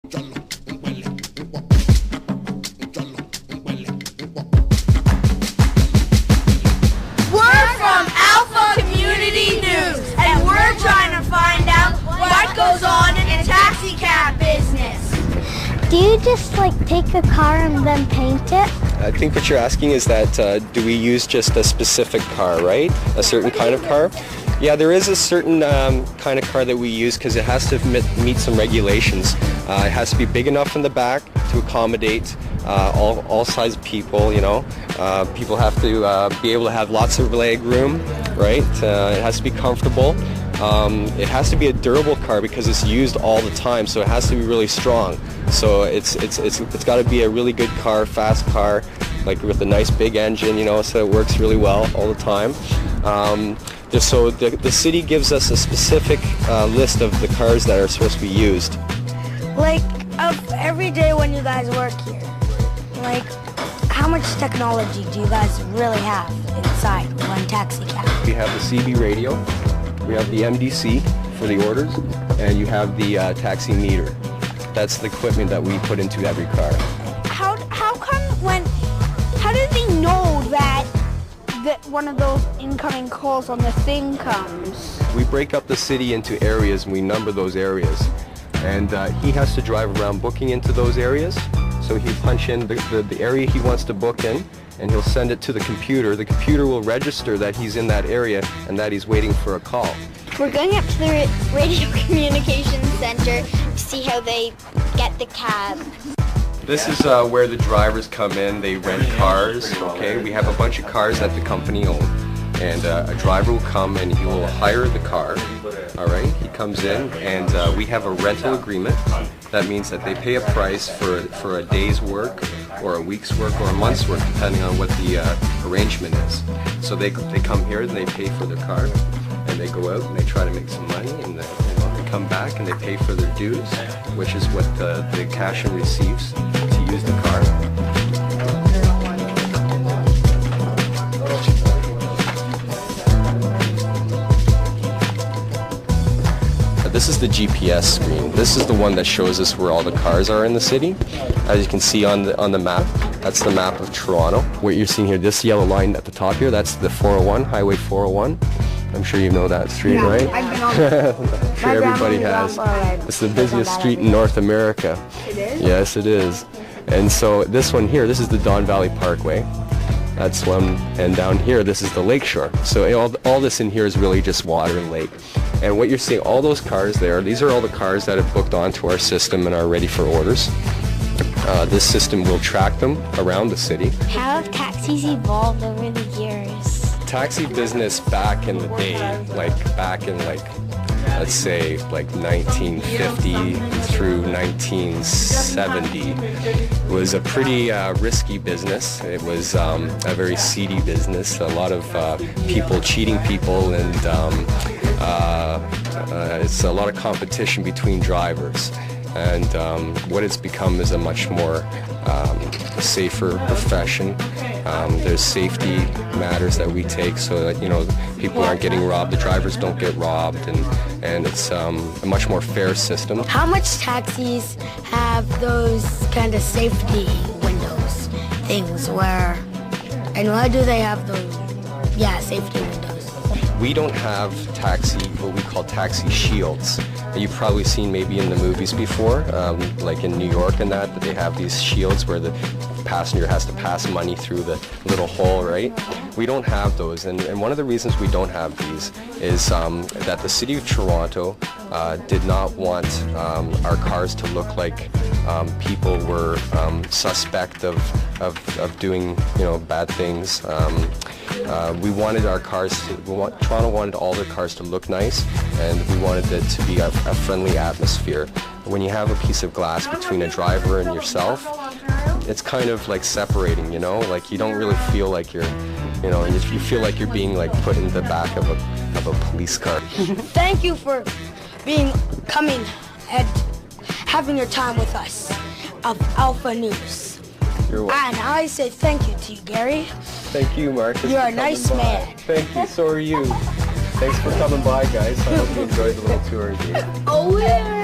from Alpha Community News, and we're trying to find out what goes on in taxi cab business. Do you just take a car and then paint it? I think what you're asking is that do we use just a specific car, right? A certain kind of car? Yeah, there is a certain kind of car that we use because it has to meet some regulations. It has to be big enough in the back to accommodate all size people, you know. People have to be able to have lots of leg room, right? It has to be comfortable. It has to be a durable car because it's used all the time, so it has to be really strong. So it's got to be a really good car, fast car, like with a nice big engine, you know, so it works really well all the time. So the city gives us a specific list of the cars that are supposed to be used. Every day when you guys work here, how much technology do you guys really have inside one taxi cab? We have the CB radio, we have the MDC for the orders, and you have the taxi meter. That's the equipment that we put into every car. How do they know that one of those incoming calls on the thing comes? We break up the city into areas and we number those areas. And he has to drive around booking into those areas. So he punch in the area he wants to book in, and he'll send it to the computer. The computer will register that he's in that area and that he's waiting for a call. We're going up to the radio communications center to see how they get the cab. This is where the drivers come in. They rent cars, okay? We have a bunch of cars that the company owns. And a driver will come and he will hire the car, all right? He comes in and we have a rental agreement. That means that they pay a price for a day's work or a week's work or a month's work, depending on what the arrangement is. So they come here and they pay for their car, and they go out and they try to make some money, and they come back and they pay for their dues, which is what the cash and receives to use the car. This is the GPS screen. This is the one that shows us where all the cars are in the city. As you can see on the map, that's the map of Toronto. What you're seeing here, this yellow line at the top here, that's the 401, Highway 401. I'm sure you know that street, right? I've been on I'm sure everybody has. It's the busiest street in North America. It is? Yes, it is. And so this one here, this is the Don Valley Parkway. That's one, and down here, this is the lakeshore. So all this in here is really just water and lake. And what you're seeing, all those cars there, these are all the cars that have booked onto our system and are ready for orders. This system will track them around the city. How have taxis evolved over the years? Taxi business back in the day, let's say 1950 through 1970, was a pretty risky business. It was a very seedy business. A lot of people cheating people, and it's a lot of competition between drivers. And what it's become is a much more safer profession. There's safety matters that we take so that, you know, people aren't getting robbed, the drivers don't get robbed, and it's a much more fair system. How much taxis have those kind of safety windows things and why do they have those, safety windows? We don't have what we call taxi shields. You've probably seen maybe in the movies before, like in New York and that they have these shields where the passenger has to pass money through the little hole, right? We don't have those, and one of the reasons we don't have these is that the City of Toronto did not want our cars to look like people were suspect of doing, you know, bad things. We wanted our cars Toronto wanted all their cars to look nice, and we wanted it to be a friendly atmosphere. When you have a piece of glass between a driver and yourself, it's kind of like separating, you know, like you don't really feel like you're, you know, you feel like you're being like put in the back of a police car. Thank you for coming and having your time with us of Alpha News. You're welcome. And I say thank you to you, Gary. Thank you, Marcus. You're a nice man. Thank you, so are you. Thanks for coming by, guys. I hope you enjoyed the little tour here. Oh, yeah.